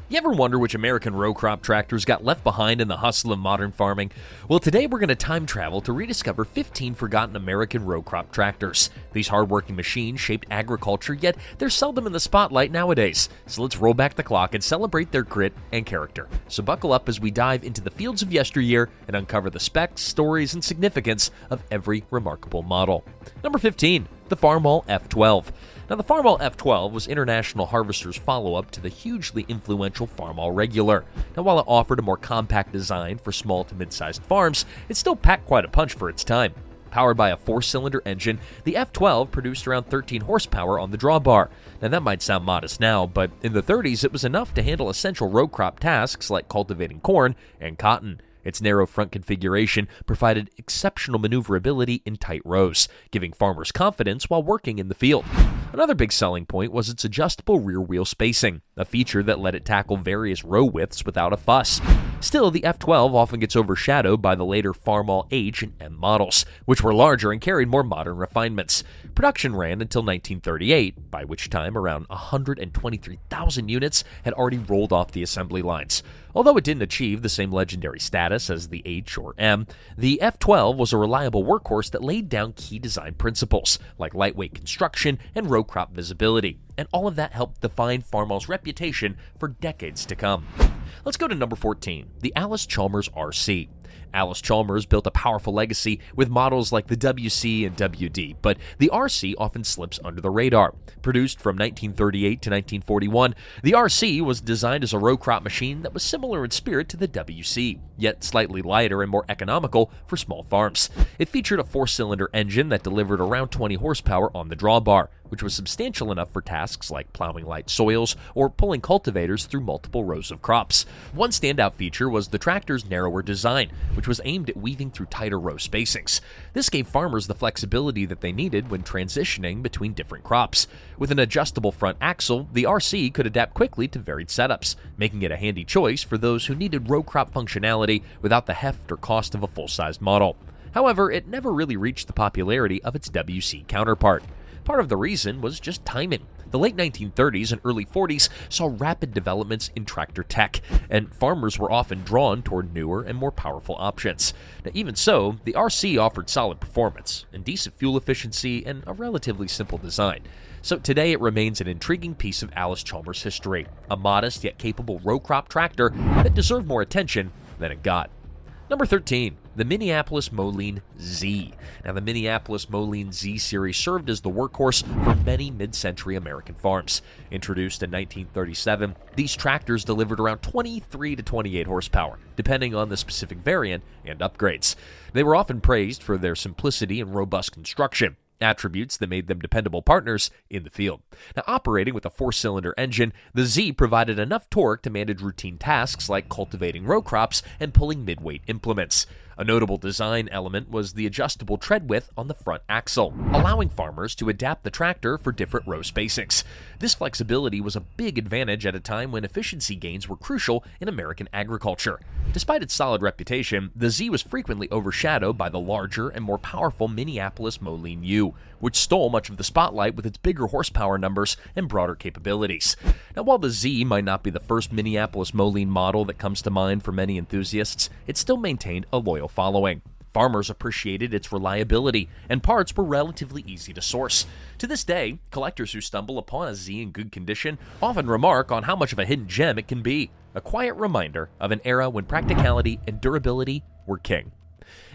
You ever wonder which American row crop tractors got left behind in the hustle of modern farming? Well, today we're going to time travel to rediscover 15 forgotten American row crop tractors. These hardworking machines shaped agriculture, yet they're seldom in the spotlight nowadays. So let's roll back the clock and celebrate their grit and character. So buckle up as we dive into the fields of yesteryear and uncover the specs, stories, and significance of every remarkable model. Number 15, the Farmall F12. Now, the Farmall F12 was International Harvester's follow-up to the hugely influential Farmall Regular. Now, while it offered a more compact design for small to mid-sized farms, it still packed quite a punch for its time. Powered by a 4-cylinder engine, the F12 produced around 13 horsepower on the drawbar. Now, that might sound modest now, but in the 30s, it was enough to handle essential row crop tasks like cultivating corn and cotton. Its narrow front configuration provided exceptional maneuverability in tight rows, giving farmers confidence while working in the field. Another big selling point was its adjustable rear wheel spacing, a feature that let it tackle various row widths without a fuss. Still, the F12 often gets overshadowed by the later Farmall H and M models, which were larger and carried more modern refinements. Production ran until 1938, by which time around 123,000 units had already rolled off the assembly lines. Although it didn't achieve the same legendary status as the H or M, the F12 was a reliable workhorse that laid down key design principles, like lightweight construction and row crop visibility, and all of that helped define Farmall's reputation for decades to come. Let's go to number 14, the Allis-Chalmers RC. Allis-Chalmers built a powerful legacy with models like the WC and WD, but the RC often slips under the radar. Produced from 1938 to 1941, the RC was designed as a row crop machine that was similar in spirit to the WC, yet slightly lighter and more economical for small farms. It featured a 4-cylinder engine that delivered around 20 horsepower on the drawbar, which was substantial enough for tasks like plowing light soils or pulling cultivators through multiple rows of crops. One standout feature was the tractor's narrower design, which was aimed at weaving through tighter row spacings. This gave farmers the flexibility that they needed when transitioning between different crops. With an adjustable front axle, the RC could adapt quickly to varied setups, making it a handy choice for those who needed row crop functionality without the heft or cost of a full-sized model. However, it never really reached the popularity of its WC counterpart. Part of the reason was just timing. The late 1930s and early 40s saw rapid developments in tractor tech, and farmers were often drawn toward newer and more powerful options. Now, even so, the RC offered solid performance and decent fuel efficiency and a relatively simple design. So today it remains an intriguing piece of Allis-Chalmers history, a modest yet capable row crop tractor that deserved more attention than it got. Number 13, the Minneapolis Moline Z. Now, the Minneapolis Moline Z series served as the workhorse for many mid-century American farms. Introduced in 1937, these tractors delivered around 23 to 28 horsepower, depending on the specific variant and upgrades. They were often praised for their simplicity and robust construction, attributes that made them dependable partners in the field. Now, operating with a 4-cylinder engine, the Z provided enough torque to manage routine tasks like cultivating row crops and pulling mid-weight implements. A notable design element was the adjustable tread width on the front axle, allowing farmers to adapt the tractor for different row spacings. This flexibility was a big advantage at a time when efficiency gains were crucial in American agriculture. Despite its solid reputation, the Z was frequently overshadowed by the larger and more powerful Minneapolis Moline U, which stole much of the spotlight with its bigger horsepower numbers and broader capabilities. Now, while the Z might not be the first Minneapolis Moline model that comes to mind for many enthusiasts, it still maintained a loyal following. Farmers appreciated its reliability, and parts were relatively easy to source. To this day, collectors who stumble upon a Z in good condition often remark on how much of a hidden gem it can be, a quiet reminder of an era when practicality and durability were king.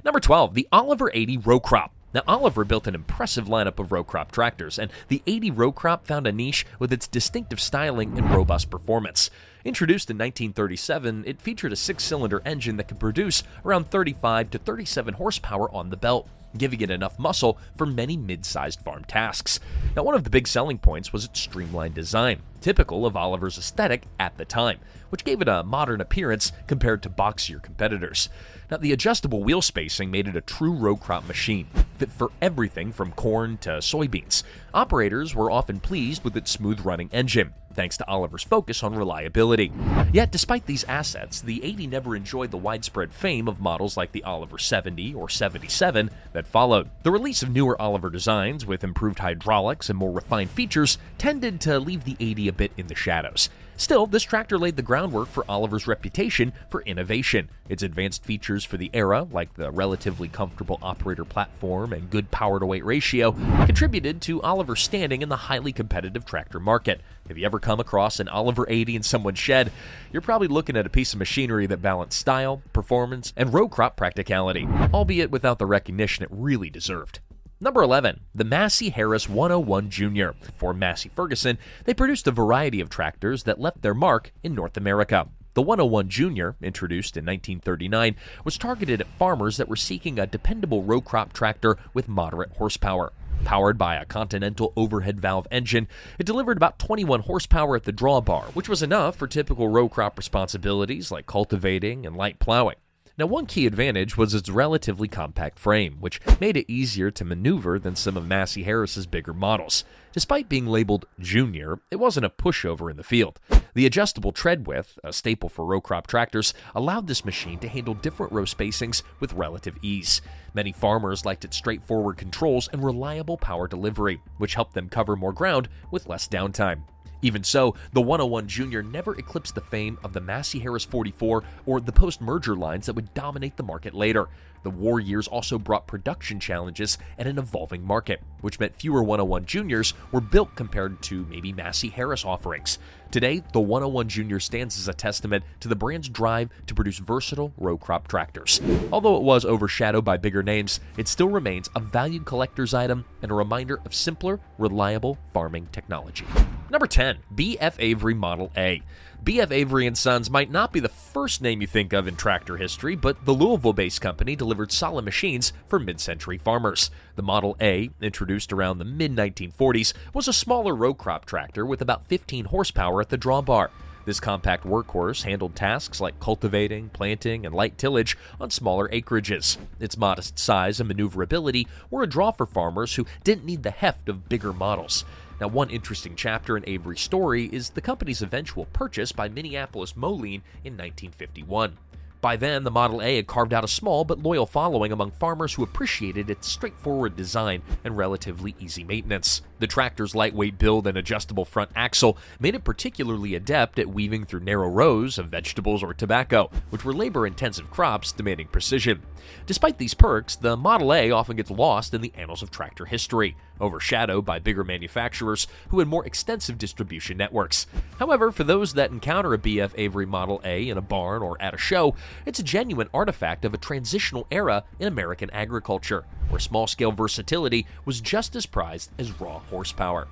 Number 12, the Oliver 80 row crop. Now, Oliver built an impressive lineup of row crop tractors, and the 80 row crop found a niche with its distinctive styling and robust performance. Introduced in 1937, it featured a 6-cylinder engine that could produce around 35 to 37 horsepower on the belt, giving it enough muscle for many mid-sized farm tasks. Now, one of the big selling points was its streamlined design, typical of Oliver's aesthetic at the time, which gave it a modern appearance compared to boxier competitors. Now, the adjustable wheel spacing made it a true row crop machine, fit for everything from corn to soybeans. Operators were often pleased with its smooth-running engine, thanks to Oliver's focus on reliability. Yet, despite these assets, the 80 never enjoyed the widespread fame of models like the Oliver 70 or 77 that followed. The release of newer Oliver designs with improved hydraulics and more refined features tended to leave the 80 a bit in the shadows. Still, this tractor laid the groundwork for Oliver's reputation for innovation. Its advanced features for the era, like the relatively comfortable operator platform and good power-to-weight ratio, contributed to Oliver's standing in the highly competitive tractor market. If you ever come across an Oliver 80 in someone's shed, you're probably looking at a piece of machinery that balanced style, performance, and row crop practicality, albeit without the recognition it really deserved. Number 11, the Massey Harris 101 Jr. For Massey Ferguson, they produced a variety of tractors that left their mark in North America. The 101 Jr., introduced in 1939, was targeted at farmers that were seeking a dependable row crop tractor with moderate horsepower. Powered by a Continental overhead valve engine, it delivered about 21 horsepower at the drawbar, which was enough for typical row crop responsibilities like cultivating and light plowing. Now, one key advantage was its relatively compact frame, which made it easier to maneuver than some of Massey Harris's bigger models. Despite being labeled Junior, it wasn't a pushover in the field. The adjustable tread width, a staple for row crop tractors, allowed this machine to handle different row spacings with relative ease. Many farmers liked its straightforward controls and reliable power delivery, which helped them cover more ground with less downtime. Even so, the 101 Jr. never eclipsed the fame of the Massey Harris 44 or the post-merger lines that would dominate the market later. The war years also brought production challenges and an evolving market, which meant fewer 101 Juniors were built compared to maybe Massey Harris offerings. Today, the 101 Jr. stands as a testament to the brand's drive to produce versatile row crop tractors. Although it was overshadowed by bigger names, it still remains a valued collector's item and a reminder of simpler, reliable farming technology. Number 10, B.F. Avery Model A. B.F. Avery & Sons might not be the first name you think of in tractor history, but the Louisville-based company delivered solid machines for mid-century farmers. The Model A, introduced around the mid-1940s, was a smaller row crop tractor with about 15 horsepower at the drawbar. This compact workhorse handled tasks like cultivating, planting, and light tillage on smaller acreages. Its modest size and maneuverability were a draw for farmers who didn't need the heft of bigger models. Now, one interesting chapter in Avery's story is the company's eventual purchase by Minneapolis Moline in 1951. By then, the Model A had carved out a small but loyal following among farmers who appreciated its straightforward design and relatively easy maintenance. The tractor's lightweight build and adjustable front axle made it particularly adept at weaving through narrow rows of vegetables or tobacco, which were labor-intensive crops demanding precision. Despite these perks, the Model A often gets lost in the annals of tractor history, overshadowed by bigger manufacturers who had more extensive distribution networks. However, for those that encounter a B.F. Avery Model A in a barn or at a show, it's a genuine artifact of a transitional era in American agriculture, where small-scale versatility was just as prized as raw horsepower.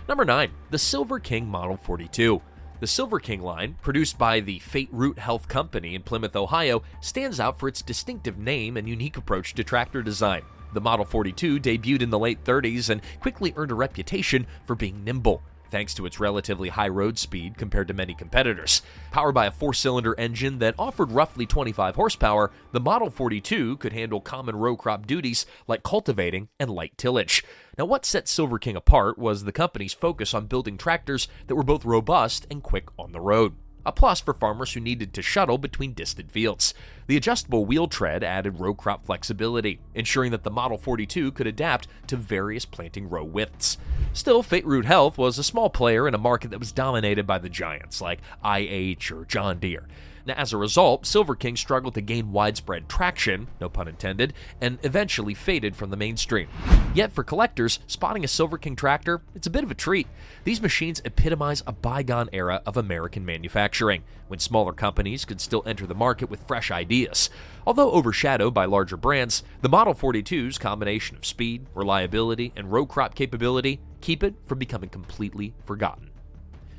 Number 9, the Silver King Model 42. The Silver King line, produced by the Fate Root Health Company in Plymouth, Ohio, stands out for its distinctive name and unique approach to tractor design. The Model 42 debuted in the late 30s and quickly earned a reputation for being nimble, thanks to its relatively high road speed compared to many competitors. Powered by a 4-cylinder engine that offered roughly 25 horsepower, the Model 42 could handle common row crop duties like cultivating and light tillage. Now, what set Silver King apart was the company's focus on building tractors that were both robust and quick on the road, a plus for farmers who needed to shuttle between distant fields. The adjustable wheel tread added row crop flexibility, ensuring that the Model 42 could adapt to various planting row widths. Still, Fate Root Health was a small player in a market that was dominated by the giants like IH or John Deere. Now, as a result, Silver King struggled to gain widespread traction, no pun intended, and eventually faded from the mainstream. Yet for collectors, spotting a Silver King tractor, it's a bit of a treat. These machines epitomize a bygone era of American manufacturing, when smaller companies could still enter the market with fresh ideas. Although overshadowed by larger brands, the Model 42's combination of speed, reliability, and row crop capability keep it from becoming completely forgotten.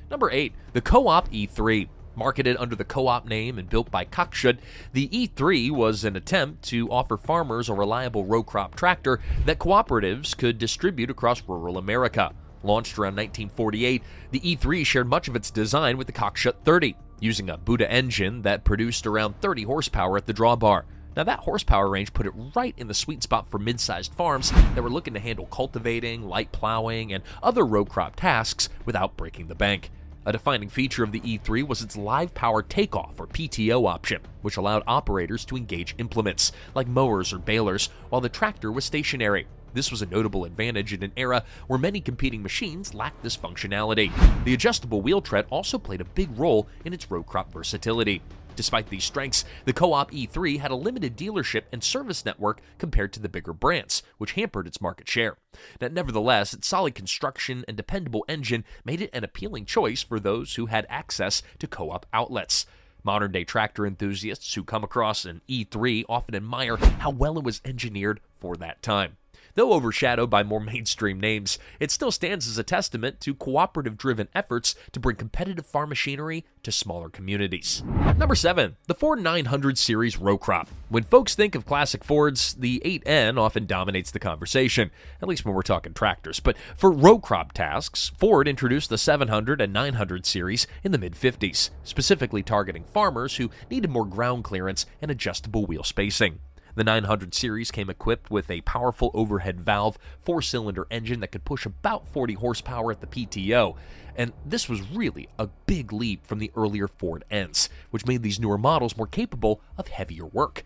Number 8, the Co-op E3. Marketed under the Co-op name and built by Cockshut, the E3 was an attempt to offer farmers a reliable row crop tractor that cooperatives could distribute across rural America. Launched around 1948, the E3 shared much of its design with the Cockshut 30, using a Buda engine that produced around 30 horsepower at the drawbar. Now, that horsepower range put it right in the sweet spot for mid-sized farms that were looking to handle cultivating, light plowing, and other row crop tasks without breaking the bank. A defining feature of the E3 was its live power takeoff or PTO option, which allowed operators to engage implements like mowers or balers while the tractor was stationary. This was a notable advantage in an era where many competing machines lacked this functionality. The adjustable wheel tread also played a big role in its row crop versatility. Despite these strengths, the Co-op E3 had a limited dealership and service network compared to the bigger brands, which hampered its market share. Now, nevertheless, its solid construction and dependable engine made it an appealing choice for those who had access to co-op outlets. Modern-day tractor enthusiasts who come across an E3 often admire how well it was engineered for that time. Though overshadowed by more mainstream names, it still stands as a testament to cooperative-driven efforts to bring competitive farm machinery to smaller communities. Number 7. The Ford 900 Series Row Crop. When folks think of classic Fords, the 8N often dominates the conversation, at least when we're talking tractors. But for row crop tasks, Ford introduced the 700 and 900 series in the mid-50s, specifically targeting farmers who needed more ground clearance and adjustable wheel spacing. The 900 series came equipped with a powerful overhead valve, 4-cylinder engine that could push about 40 horsepower at the PTO, and this was really a big leap from the earlier Ford Ns, which made these newer models more capable of heavier work.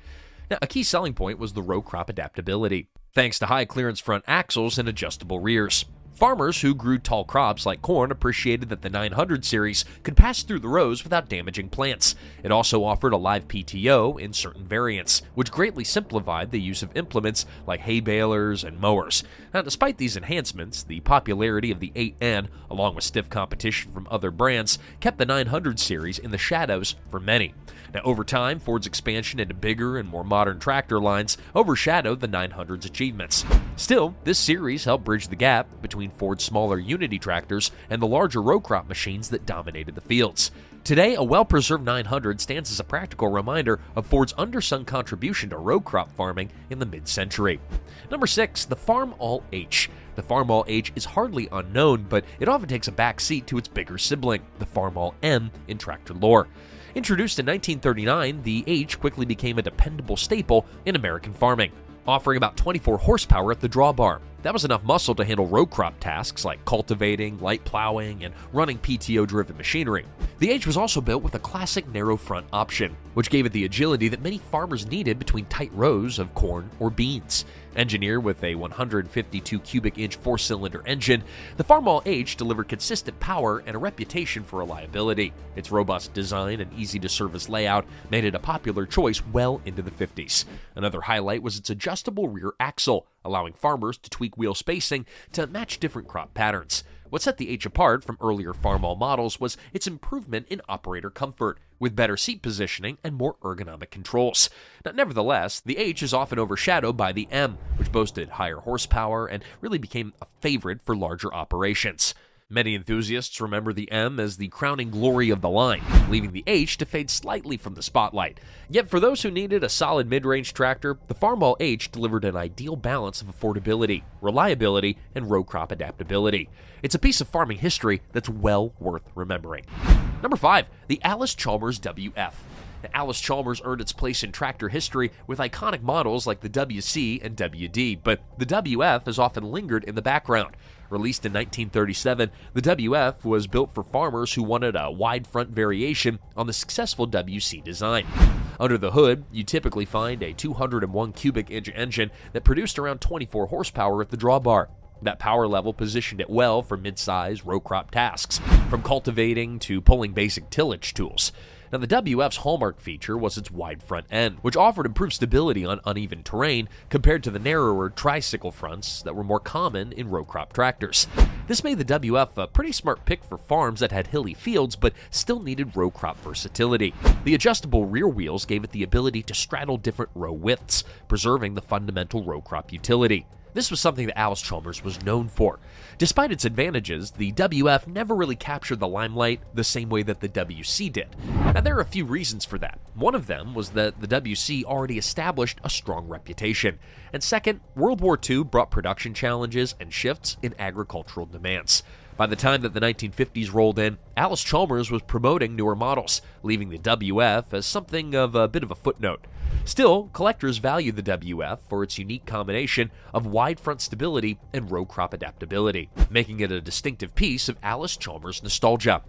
Now, a key selling point was the row crop adaptability, thanks to high clearance front axles and adjustable rears. Farmers who grew tall crops like corn appreciated that the 900 series could pass through the rows without damaging plants. It also offered a live PTO in certain variants, which greatly simplified the use of implements like hay balers and mowers. Now, despite these enhancements, the popularity of the 8N, along with stiff competition from other brands, kept the 900 series in the shadows for many. Now, over time, Ford's expansion into bigger and more modern tractor lines overshadowed the 900's achievements. Still, this series helped bridge the gap between Ford's smaller Unity tractors and the larger row crop machines that dominated the fields. Today, a well-preserved 900 stands as a practical reminder of Ford's undersung contribution to row crop farming in the mid-century. Number 6. The Farmall H. The Farmall H is hardly unknown, but it often takes a back seat to its bigger sibling, the Farmall M, in tractor lore. Introduced in 1939, the H quickly became a dependable staple in American farming, offering about 24 horsepower at the drawbar. That was enough muscle to handle row crop tasks like cultivating, light plowing, and running PTO-driven machinery. The H was also built with a classic narrow front option, which gave it the agility that many farmers needed between tight rows of corn or beans. Engineered with a 152 cubic inch 4-cylinder engine, the Farmall H delivered consistent power and a reputation for reliability. Its robust design and easy-to-service layout made it a popular choice well into the 50s. Another highlight was its adjustable rear axle, allowing farmers to tweak wheel spacing to match different crop patterns. What set the H apart from earlier Farmall models was its improvement in operator comfort, with better seat positioning and more ergonomic controls. Now, nevertheless, the H is often overshadowed by the M, which boasted higher horsepower and really became a favorite for larger operations. Many enthusiasts remember the M as the crowning glory of the line, leaving the H to fade slightly from the spotlight. Yet for those who needed a solid mid-range tractor, the Farmall H delivered an ideal balance of affordability, reliability, and row crop adaptability. It's a piece of farming history that's well worth remembering. Number 5. The Allis-Chalmers WF. Allis Chalmers earned its place in tractor history with iconic models like the WC and WD, but the WF has often lingered in the background. Released in 1937, the WF was built for farmers who wanted a wide front variation on the successful WC design. Under the hood, you typically find a 201 cubic inch engine that produced around 24 horsepower at the drawbar. That power level positioned it well for mid-size row crop tasks, from cultivating to pulling basic tillage tools. Now, the WF's hallmark feature was its wide front end, which offered improved stability on uneven terrain compared to the narrower tricycle fronts that were more common in row crop tractors. This made the WF a pretty smart pick for farms that had hilly fields but still needed row crop versatility. The adjustable rear wheels gave it the ability to straddle different row widths, preserving the fundamental row crop utility. This was something that Allis-Chalmers was known for. Despite its advantages, the WF never really captured the limelight the same way that the WC did. Now, there are a few reasons for that. One of them was that the WC already established a strong reputation. And second, World War II brought production challenges and shifts in agricultural demands. By the time that the 1950s rolled in, Allis-Chalmers was promoting newer models, leaving the WF as something of a bit of a footnote. Still, collectors value the WF for its unique combination of wide front stability and row crop adaptability, making it a distinctive piece of Allis-Chalmers nostalgia.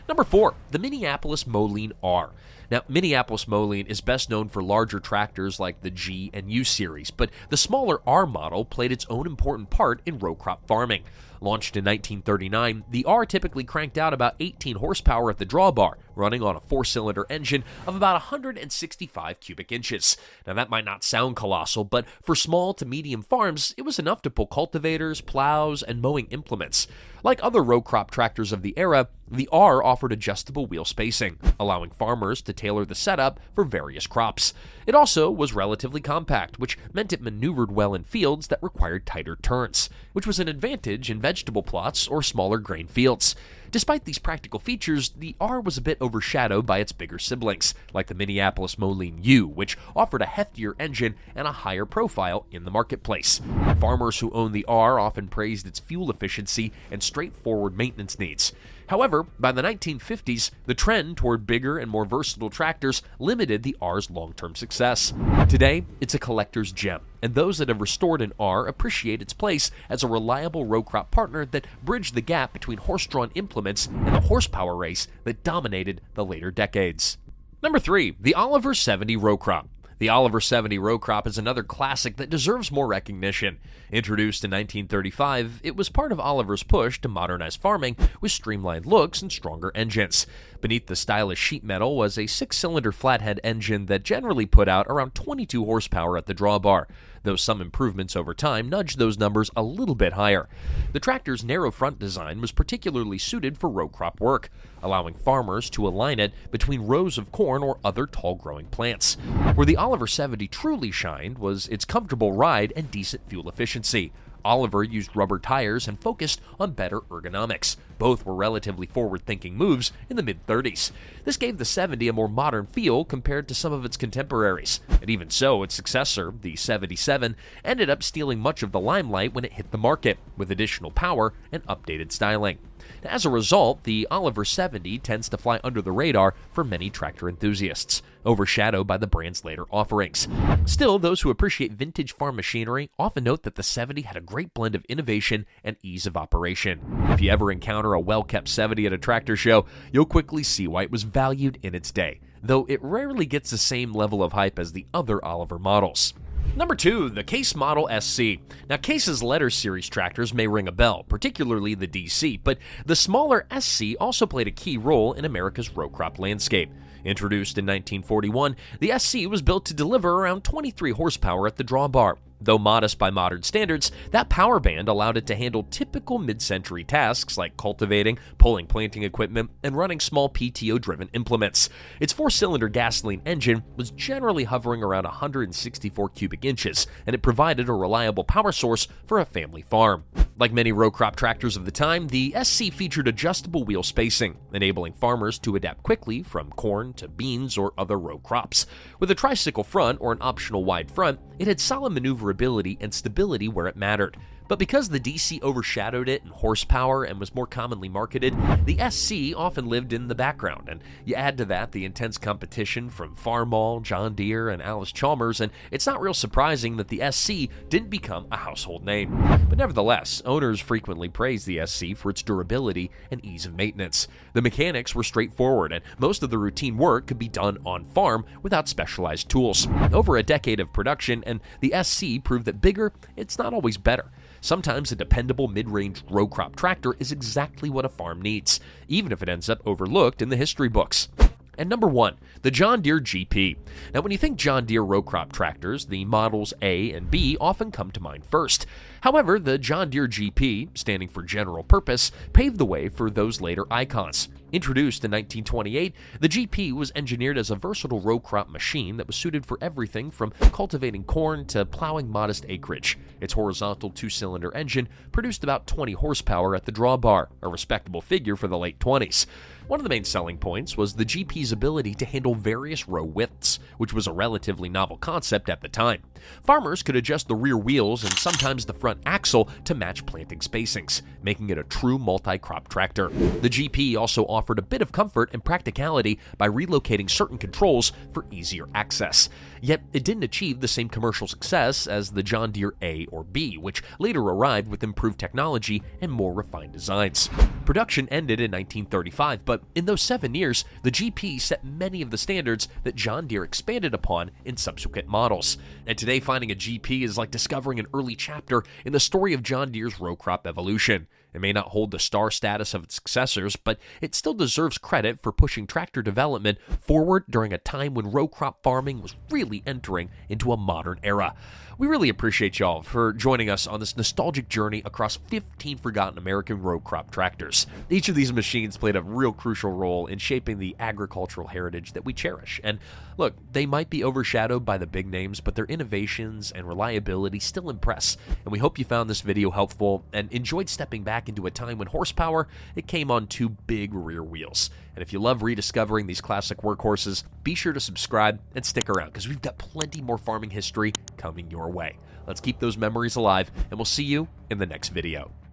Number 4, the Minneapolis Moline R. Now, Minneapolis Moline is best known for larger tractors like the G and U series, but the smaller R model played its own important part in row crop farming. Launched in 1939, the R typically cranked out about 18 horsepower at the drawbar, running on a 4-cylinder engine of about 165 cubic inches. Now, that might not sound colossal, but for small to medium farms, it was enough to pull cultivators, plows, and mowing implements. Like other row crop tractors of the era, the R offered adjustable wheel spacing, allowing farmers to tailor the setup for various crops. It also was relatively compact, which meant it maneuvered well in fields that required tighter turns, which was an advantage in vegetable plots or smaller grain fields. Despite these practical features, the R was a bit overshadowed by its bigger siblings, like the Minneapolis Moline U, which offered a heftier engine and a higher profile in the marketplace. Farmers who owned the R often praised its fuel efficiency and straightforward maintenance needs. However, by the 1950s, the trend toward bigger and more versatile tractors limited the R's long-term success. Today, it's a collector's gem, and those that have restored an R appreciate its place as a reliable row crop partner that bridged the gap between horse-drawn implements and the horsepower race that dominated the later decades. Number 3, the Oliver 70 row crop. The Oliver 70 row crop is another classic that deserves more recognition. Introduced in 1935, it was part of Oliver's push to modernize farming with streamlined looks and stronger engines. Beneath the stylish sheet metal was a 6-cylinder flathead engine that generally put out around 22 horsepower at the drawbar, though some improvements over time nudged those numbers a little bit higher. The tractor's narrow front design was particularly suited for row crop work, allowing farmers to align it between rows of corn or other tall-growing plants. Where the Oliver 70 truly shined was its comfortable ride and decent fuel efficiency. Oliver used rubber tires and focused on better ergonomics. Both were relatively forward-thinking moves in the mid-30s. This gave the 70 a more modern feel compared to some of its contemporaries. And even so, its successor, the 77, ended up stealing much of the limelight when it hit the market, with additional power and updated styling. As a result, the Oliver 70 tends to fly under the radar for many tractor enthusiasts, overshadowed by the brand's later offerings. Still, those who appreciate vintage farm machinery often note that the 70 had a great blend of innovation and ease of operation. If you ever encounter a well-kept 70 at a tractor show, you'll quickly see why it was valued in its day, though it rarely gets the same level of hype as the other Oliver models. Number 2, the Case Model SC. Now, Case's letter series tractors may ring a bell, particularly the DC, but the smaller SC also played a key role in America's row crop landscape. Introduced in 1941, the SC was built to deliver around 23 horsepower at the drawbar. Though modest by modern standards, that power band allowed it to handle typical mid-century tasks like cultivating, pulling planting equipment, and running small PTO-driven implements. Its 4-cylinder gasoline engine was generally hovering around 164 cubic inches, and it provided a reliable power source for a family farm. Like many row crop tractors of the time, the SC featured adjustable wheel spacing, enabling farmers to adapt quickly from corn to beans or other row crops. With a tricycle front or an optional wide front, it had solid maneuverability and stability where it mattered. But because the DC overshadowed it in horsepower and was more commonly marketed, the SC often lived in the background, and you add to that the intense competition from Farmall, John Deere, and Alice Chalmers, and it's not real surprising that the SC didn't become a household name. But nevertheless, owners frequently praised the SC for its durability and ease of maintenance. The mechanics were straightforward, and most of the routine work could be done on farm without specialized tools. Over a decade of production, and the SC proved that bigger, it's not always better. Sometimes a dependable mid-range row crop tractor is exactly what a farm needs, even if it ends up overlooked in the history books. And number 1, the John Deere GP. Now, when you think John Deere row crop tractors, the models A and B often come to mind first. However, the John Deere GP, standing for General Purpose, paved the way for those later icons. Introduced in 1928, the GP was engineered as a versatile row crop machine that was suited for everything from cultivating corn to plowing modest acreage. Its horizontal 2-cylinder engine produced about 20 horsepower at the drawbar, a respectable figure for the late 20s. One of the main selling points was the GP's ability to handle various row widths, which was a relatively novel concept at the time. Farmers could adjust the rear wheels and sometimes the front front axle to match planting spacings, making it a true multi-crop tractor. The GP also offered a bit of comfort and practicality by relocating certain controls for easier access. Yet it didn't achieve the same commercial success as the John Deere A or B, which later arrived with improved technology and more refined designs. Production ended in 1935, but in those 7 years, the GP set many of the standards that John Deere expanded upon in subsequent models. And today, finding a GP is like discovering an early chapter in the story of John Deere's row crop evolution. It may not hold the star status of its successors, but it still deserves credit for pushing tractor development forward during a time when row crop farming was really entering into a modern era. We really appreciate y'all for joining us on this nostalgic journey across 15 forgotten American row crop tractors. Each of these machines played a real crucial role in shaping the agricultural heritage that we cherish. And look, they might be overshadowed by the big names, but their innovations and reliability still impress. And we hope you found this video helpful and enjoyed stepping back into a time when horsepower, it came on 2 big rear wheels. And if you love rediscovering these classic workhorses, be sure to subscribe and stick around because we've got plenty more farming history coming your way. Let's keep those memories alive, and we'll see you in the next video.